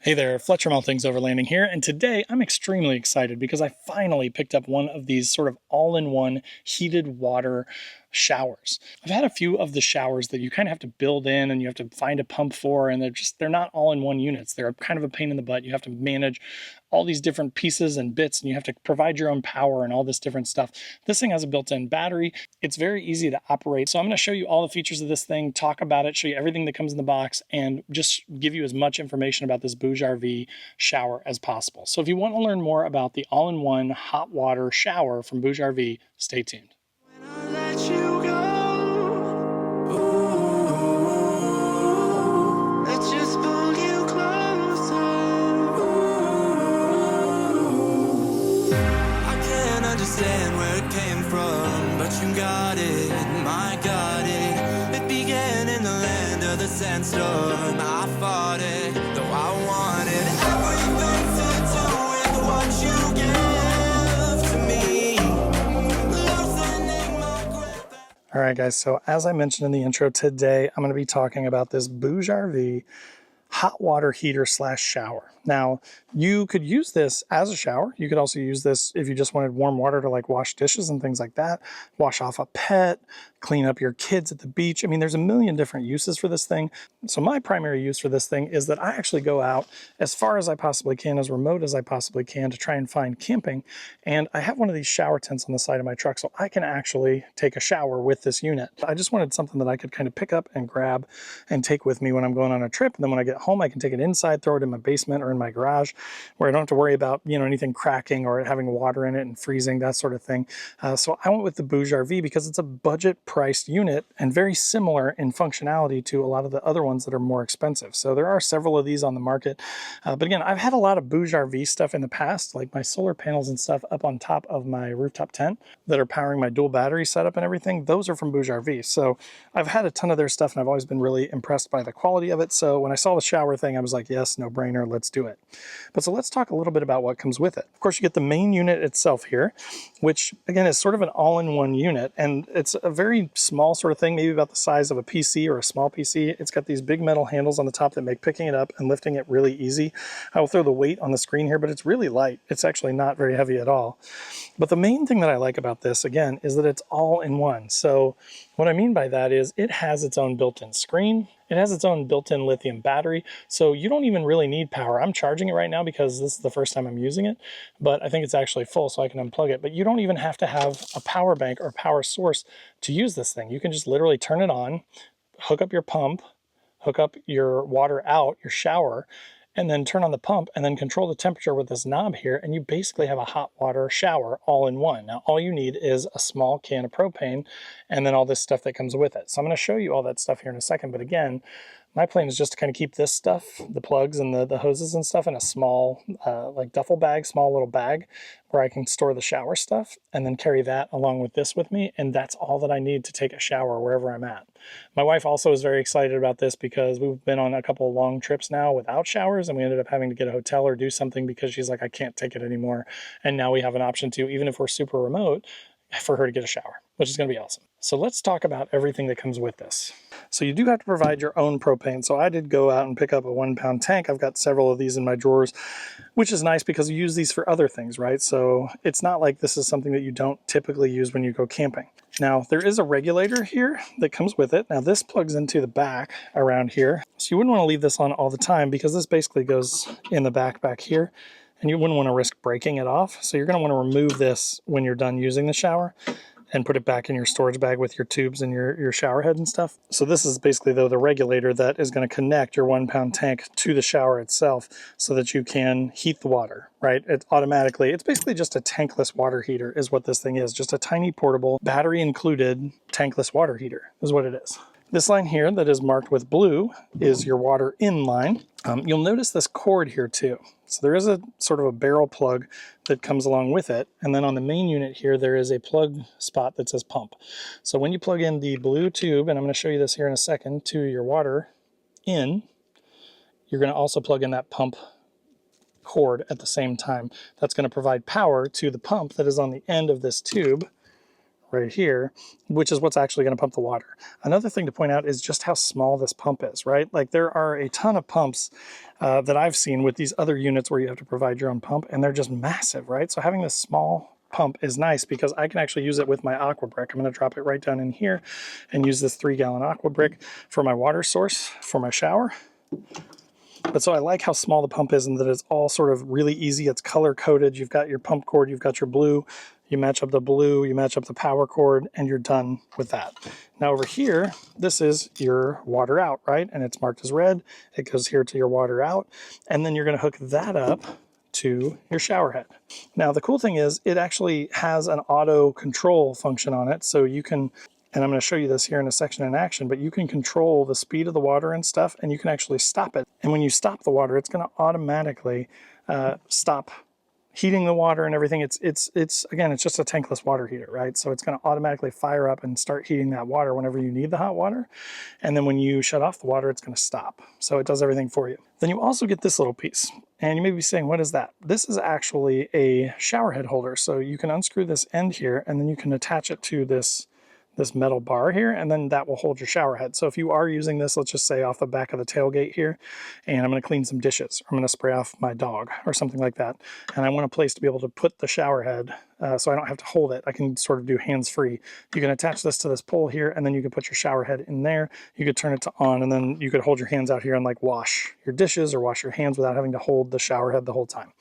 Hey there, Fletcher from All Things Overlanding here, and today I'm extremely excited because I finally picked up one of these sort of all-in-one heated water showers. I've had a few of the showers that you kind of have to build in and you have to find a pump for, and they're not all-in-one units. They're kind of a pain in the butt. You have to manage all these different pieces and bits, and you have to provide your own power and all this different stuff. This thing has a built-in battery. It's very easy to operate. So I'm going to show you all the features of this thing, talk about it, show you everything that comes in the box, and just give you as much information about this Bouge RV shower as possible. So if you want to learn more about the all-in-one hot water shower from Bouge RV, stay tuned. Understand where it came from, but you got it, my got it. It began in the land of the sandstorm. I fought it, though I wanted everything to do with what you gave to me. Loosening my grip. All right, guys, so as I mentioned in the intro, today I'm going to be talking about this Bouge RV hot water heater slash shower. Now, you could use this as a shower. You could also use this if you just wanted warm water to like wash dishes and things like that, wash off a pet, clean up your kids at the beach. I mean, there's a million different uses for this thing. So my primary use for this thing is that I actually go out as far as I possibly can, as remote as I possibly can, to try and find camping. And I have one of these shower tents on the side of my truck, so I can actually take a shower with this unit. I just wanted something that I could kind of pick up and grab and take with me when I'm going on a trip. And then when I get home, I can take it inside, throw it in my basement or in my garage, where I don't have to worry about, anything cracking or having water in it and freezing, that sort of thing. So I went with the Bouge RV because it's a budget priced unit and very similar in functionality to a lot of the other ones that are more expensive. So there are several of these on the market. But again, I've had a lot of Bouge RV stuff in the past, like my solar panels and stuff up on top of my rooftop tent that are powering my dual battery setup and everything. Those are from Bouge RV. So I've had a ton of their stuff and I've always been really impressed by the quality of it. So when I saw the shower thing, I was like, yes, no brainer, let's do it. But so let's talk a little bit about what comes with it. Of course, you get the main unit itself here, which again is sort of an all-in-one unit, and it's a very small sort of thing, maybe about the size of a PC or a small PC. It's got these big metal handles on the top that make picking it up and lifting it really easy. I will throw the weight on the screen here, but it's really light. It's actually not very heavy at all. But the main thing that I like about this, again, is that it's all in one. So what I mean by that is it has its own built-in screen. It has its own built-in lithium battery, so you don't even really need power. I'm charging it right now because this is the first time I'm using it, but I think it's actually full, so I can unplug it. But you don't even have to have a power bank or power source to use this thing. You can just literally turn it on, hook up your pump, hook up your water out, your shower, and then turn on the pump and then control the temperature with this knob here, and you basically have a hot water shower all in one. Now, all you need is a small can of propane and then all this stuff that comes with it. So I'm going to show you all that stuff here in a second, but again, my plan is just to kind of keep this stuff, the plugs and the hoses and stuff, in a small like duffel bag, small little bag where I can store the shower stuff and then carry that along with this with me. And that's all that I need to take a shower wherever I'm at. My wife also is very excited about this because we've been on a couple of long trips now without showers, and we ended up having to get a hotel or do something because she's like, I can't take it anymore. And now we have an option to, even if we're super remote, for her to get a shower, which is going to be awesome. So let's talk about everything that comes with this. So you do have to provide your own propane. So I did go out and pick up a 1-pound tank. I've got several of these in my drawers, which is nice because you use these for other things, right? So it's not like this is something that you don't typically use when you go camping. Now, there is a regulator here that comes with it. Now, this plugs into the back around here. So you wouldn't want to leave this on all the time because this basically goes in the back here. And you wouldn't want to risk breaking it off. So you're going to want to remove this when you're done using the shower and put it back in your storage bag with your tubes and your shower head and stuff. So this is basically, though, the regulator that is going to connect your 1-pound tank to the shower itself so that you can heat the water, right? It's basically just a tankless water heater is what this thing is. Just a tiny portable battery included tankless water heater is what it is. This line here that is marked with blue is your water in line. You'll notice this cord here too. So there is a sort of a barrel plug that comes along with it. And then on the main unit here, there is a plug spot that says pump. So when you plug in the blue tube, and I'm going to show you this here in a second, to your water in, you're going to also plug in that pump cord at the same time. That's going to provide power to the pump that is on the end of this tube right here, which is what's actually going to pump the water. Another thing to point out is just how small this pump is, right? Like there are a ton of pumps that I've seen with these other units where you have to provide your own pump, and they're just massive, right? So having this small pump is nice because I can actually use it with my aqua brick. I'm going to drop it right down in here and use this 3-gallon aqua brick for my water source for my shower. But so I like how small the pump is and that it's all sort of really easy. It's color coded. You've got your pump cord, you've got your blue, you match up the blue, you match up the power cord, and you're done with that. Now over here, this is your water out, right? And it's marked as red. It goes here to your water out. And then you're going to hook that up to your shower head. Now the cool thing is it actually has an auto control function on it. So you can, and I'm going to show you this here in a section in action, but you can control the speed of the water and stuff, and you can actually stop it. And when you stop the water, it's going to automatically stop heating the water and everything. It's again, it's just a tankless water heater, right? So it's going to automatically fire up and start heating that water whenever you need the hot water. And then when you shut off the water, it's going to stop. So it does everything for you. Then you also get this little piece. And you may be saying, what is that? This is actually a shower head holder. So you can unscrew this end here, and then you can attach it to this metal bar here, and then that will hold your shower head. So if you are using this, let's just say off the back of the tailgate here, and I'm going to clean some dishes, or I'm going to spray off my dog or something like that, and I want a place to be able to put the shower head so I don't have to hold it. I can sort of do hands-free. You can attach this to this pole here, and then you can put your shower head in there. You could turn it to on, and then you could hold your hands out here and like wash your dishes or wash your hands without having to hold the shower head the whole time.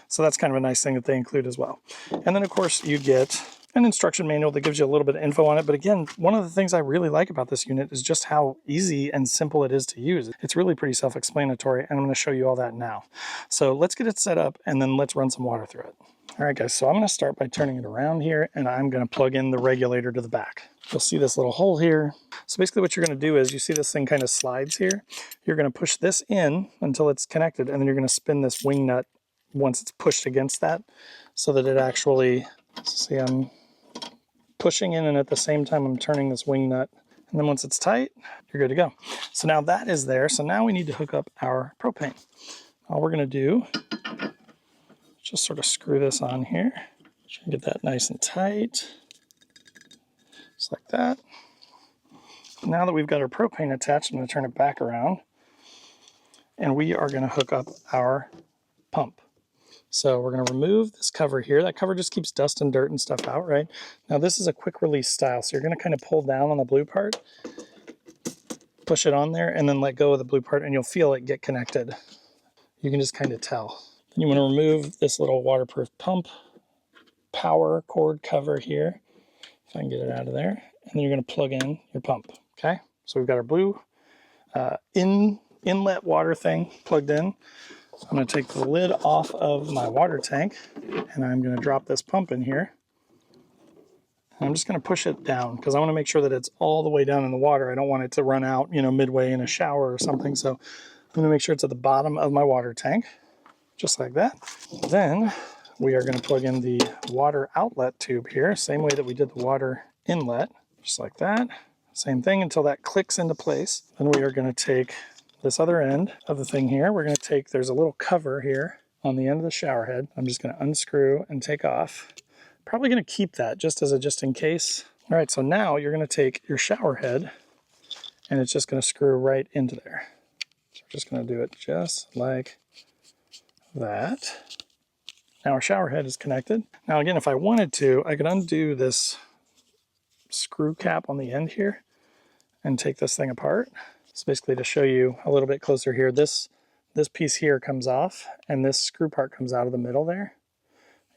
So that's kind of a nice thing that they include as well. And then of course you get an instruction manual that gives you a little bit of info on it. But again, one of the things I really like about this unit is just how easy and simple it is to use. It's really pretty self-explanatory, and I'm going to show you all that now. So let's get it set up, and then let's run some water through it. All right, guys, so I'm going to start by turning it around here, and I'm going to plug in the regulator to the back. You'll see this little hole here. So basically what you're going to do is, you see this thing kind of slides here. You're going to push this in until it's connected, and then you're going to spin this wing nut once it's pushed against that so that it actually, see, I'm pushing in, and at the same time I'm turning this wing nut, and then once it's tight, you're good to go. So now that is there. So now we need to hook up our propane. All we're going to do is just sort of screw this on here. Try and get that nice and tight, just like that. Now that we've got our propane attached, I'm going to turn it back around, and we are going to hook up our pump. So we're going to remove this cover here. That cover just keeps dust and dirt and stuff out, right? Now this is a quick release style, so you're going to kind of pull down on the blue part, push it on there, and then let go of the blue part, and you'll feel it get connected. You can just kind of tell. Then you want to remove this little waterproof pump power cord cover here, if I can get it out of there, and then you're going to plug in your pump, okay? So we've got our blue inlet water thing plugged in. I'm going to take the lid off of my water tank, and I'm going to drop this pump in here. And I'm just going to push it down because I want to make sure that it's all the way down in the water. I don't want it to run out, you know, midway in a shower or something. So I'm going to make sure it's at the bottom of my water tank, just like that. Then we are going to plug in the water outlet tube here, same way that we did the water inlet, just like that. Same thing until that clicks into place. Then we are going to take this other end of the thing here. We're going to take, there's a little cover here on the end of the shower head. I'm just going to unscrew and take off. Probably going to keep that just as a just in case. All right, so now you're going to take your shower head, and it's just going to screw right into there. So we're just going to do it just like that. Now our shower head is connected. Now again, if I wanted to, I could undo this screw cap on the end here and take this thing apart. So basically, to show you a little bit closer here, this piece here comes off, and this screw part comes out of the middle there.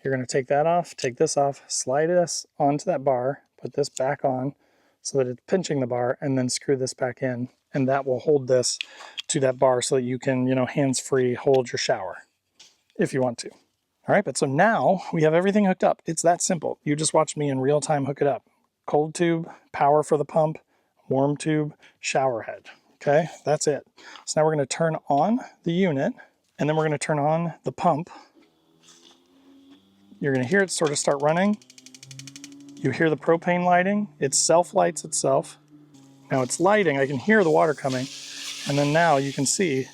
You're going to take that off, take this off, slide this onto that bar, put this back on so that it's pinching the bar, and then screw this back in, and that will hold this to that bar so that you can, you know, hands-free hold your shower if you want to. All right, but so now we have everything hooked up. It's that simple. You just watched me in real time hook it up. Cold tube, power for the pump, warm tube, shower head. Okay, that's it. So now we're going to turn on the unit, and then we're going to turn on the pump. You're going to hear it sort of start running. You hear the propane lighting. It self-lights itself. Now it's lighting. I can hear the water coming. And then now you can see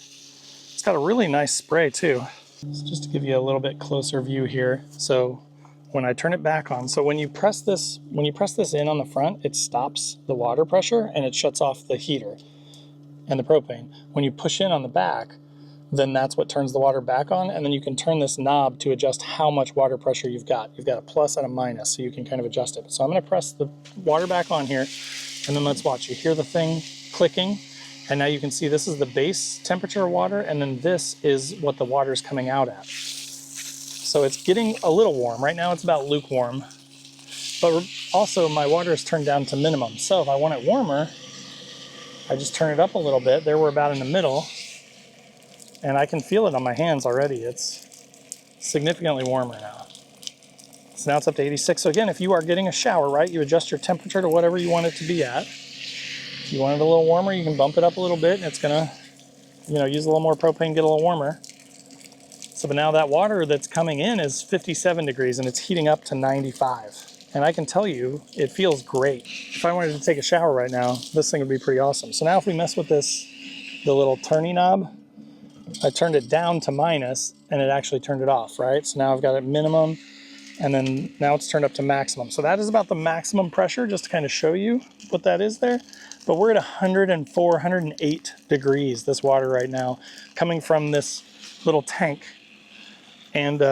it's got a really nice spray too. So just to give you a little bit closer view here. So when I turn it back on, so when you press this in on the front, it stops the water pressure and it shuts off the heater and the propane. When you push in on the back, then that's what turns the water back on, and then you can turn this knob to adjust how much water pressure you've got. You've got a plus and a minus, so you can kind of adjust it. So I'm gonna press the water back on here, and then let's watch. You hear the thing clicking, and now you can see this is the base temperature of water, and then this is what the water is coming out at. So it's getting a little warm. Right now it's about lukewarm, but also my water is turned down to minimum. So if I want it warmer, I just turn it up a little bit. There we're about in the middle, and I can feel it on my hands already. It's significantly warmer now. So now it's up to 86. So again, if you are getting a shower, right, you adjust your temperature to whatever you want it to be at. If you want it a little warmer, you can bump it up a little bit, and it's gonna, use a little more propane, get a little warmer. So but now that water that's coming in is 57 degrees, and it's heating up to 95. And I can tell you, it feels great. If I wanted to take a shower right now, this thing would be pretty awesome. So now if we mess with this, the little turning knob, I turned it down to minus, and it actually turned it off, right? So now I've got it minimum, and then now it's turned up to maximum. So that is about the maximum pressure, just to kind of show you what that is there. But we're at 104, 108 degrees, this water right now, coming from this little tank. And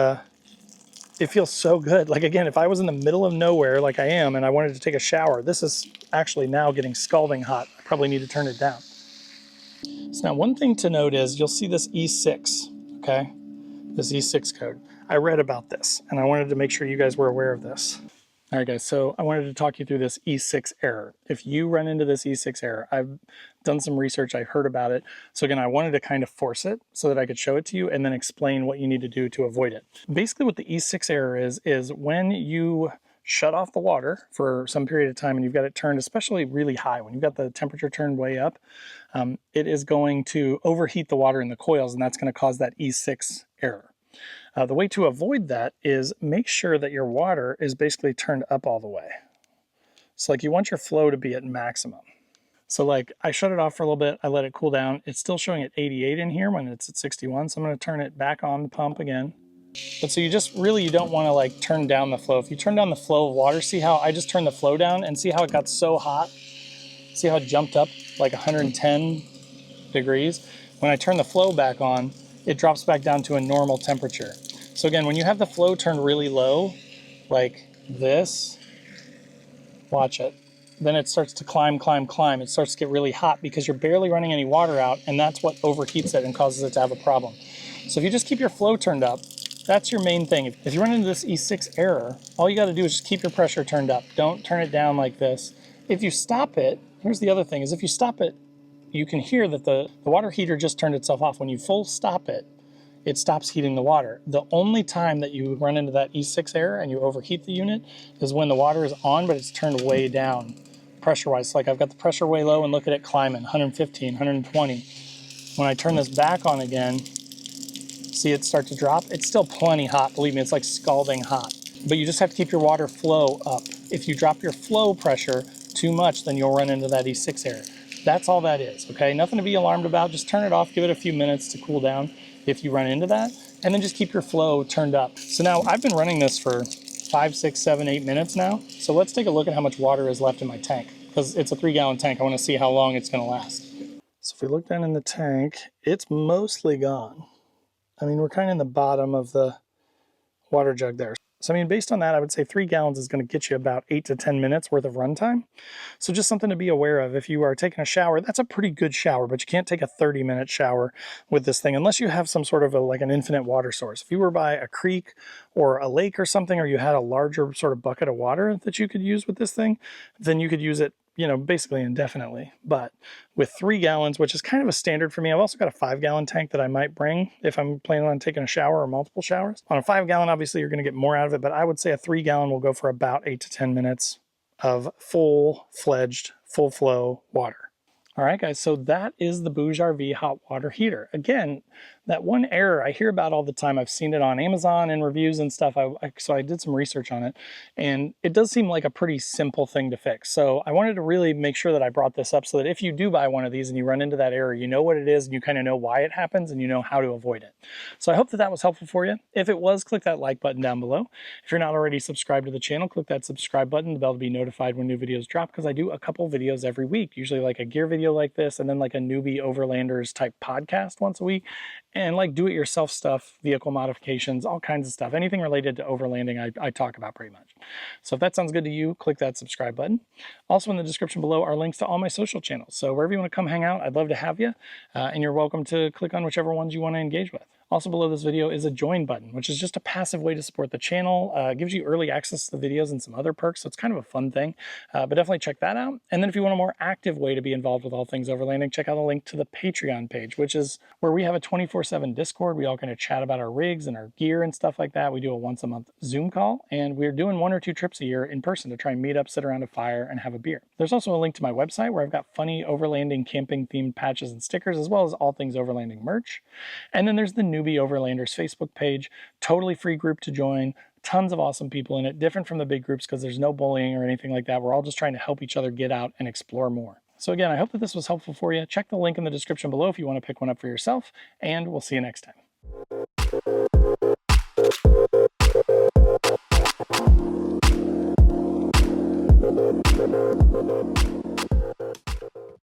it feels so good. Like again, if I was in the middle of nowhere like I am, and I wanted to take a shower, this is actually now getting scalding hot. I probably need to turn it down. So now one thing to note is you'll see this E6, okay? This E6 code. I read about this, and I wanted to make sure you guys were aware of this. All right, guys, so I wanted to talk you through this E6 error. If you run into this E6 error, I've done some research, I've heard about it. So again, I wanted to kind of force it so that I could show it to you and then explain what you need to do to avoid it. Basically what the E6 error is when you shut off the water for some period of time and you've got it turned especially really high, when you've got the temperature turned way up, it is going to overheat the water in the coils, and that's going to cause that E6 error. The way to avoid that is make sure that your water is basically turned up all the way. So like you want your flow to be at maximum. So like I shut it off for a little bit, I let it cool down. It's still showing at 88 in here when it's at 61. So I'm going to turn it back on the pump again. But so you don't want to like turn down the flow. If you turn down the flow of water, see how I just turned the flow down and see how it got so hot? See how it jumped up like 110 degrees? When I turn the flow back on, it drops back down to a normal temperature. So again, when you have the flow turned really low, like this, watch it, then it starts to climb. It starts to get really hot because you're barely running any water out, and that's what overheats it and causes it to have a problem. So if you just keep your flow turned up, that's your main thing. If you run into this E6 error, all you got to do is just keep your pressure turned up. Don't turn it down like this. If you stop it, here's the other thing, is if you stop it, you can hear that the water heater just turned itself off. When you full stop it, it stops heating the water. The only time that you run into that E6 error and you overheat the unit is when the water is on, but it's turned way down pressure-wise. So like I've got the pressure way low and look at it climbing, 115, 120. When I turn this back on again, see it start to drop? It's still plenty hot, believe me, it's like scalding hot. But you just have to keep your water flow up. If you drop your flow pressure too much, then you'll run into that E6 error. That's all that is, okay? Nothing to be alarmed about. Just turn it off, give it a few minutes to cool down if you run into that, and then just keep your flow turned up. So now I've been running this for 5, 6, 7, 8 minutes now. So let's take a look at how much water is left in my tank, because it's a 3-gallon tank. I want to see how long it's going to last. So if we look down in the tank, it's mostly gone. I mean, we're kind of in the bottom of the water jug there. So I mean, based on that, I would say 3 gallons is going to get you about 8 to 10 minutes worth of runtime. So just something to be aware of. If you are taking a shower, that's a pretty good shower, but you can't take a 30-minute shower with this thing unless you have some sort of like an infinite water source. If you were by a creek or a lake or something, or you had a larger sort of bucket of water that you could use with this thing, then you could use it, basically indefinitely. But with 3 gallons, which is kind of a standard for me, I've also got a 5-gallon tank that I might bring if I'm planning on taking a shower or multiple showers. On a 5-gallon, obviously you're going to get more out of it, but I would say a 3-gallon will go for about 8 to 10 minutes of full-fledged, full-flow water. All right, guys, so that is the BougeRV hot water heater. Again, That one error I hear about all the time, I've seen it on Amazon and reviews and stuff, so I did some research on it, and it does seem like a pretty simple thing to fix. So I wanted to really make sure that I brought this up so that if you do buy one of these and you run into that error, you know what it is and you kind of know why it happens and you know how to avoid it. So I hope that that was helpful for you. If it was, click that like button down below. If you're not already subscribed to the channel, click that subscribe button, the bell to be notified when new videos drop, because I do a couple videos every week, usually like a gear video like this, and then like a newbie overlanders type podcast once a week, and like do-it-yourself stuff, vehicle modifications, all kinds of stuff. Anything related to overlanding, I talk about pretty much. So if that sounds good to you, click that subscribe button. Also in the description below are links to all my social channels. So wherever you want to come hang out, I'd love to have you. And you're welcome to click on whichever ones you want to engage with. Also below this video is a join button, which is just a passive way to support the channel. It gives you early access to the videos and some other perks, so it's kind of a fun thing. But definitely check that out. And then if you want a more active way to be involved with all things overlanding, check out a link to the Patreon page, which is where we have a 24/7 Discord. We all kind of chat about our rigs and our gear and stuff like that. We do a once a month Zoom call, and we're doing 1 or 2 trips a year in person to try and meet up, sit around a fire, and have a beer. There's also a link to my website where I've got funny overlanding camping themed patches and stickers, as well as all things overlanding merch. And then there's the Newbie Overlanders Facebook page, totally free group to join, tons of awesome people in it, different from the big groups because there's no bullying or anything like that. We're all just trying to help each other get out and explore more. So again, I hope that this was helpful for you. Check the link in the description below if you want to pick one up for yourself, and we'll see you next time.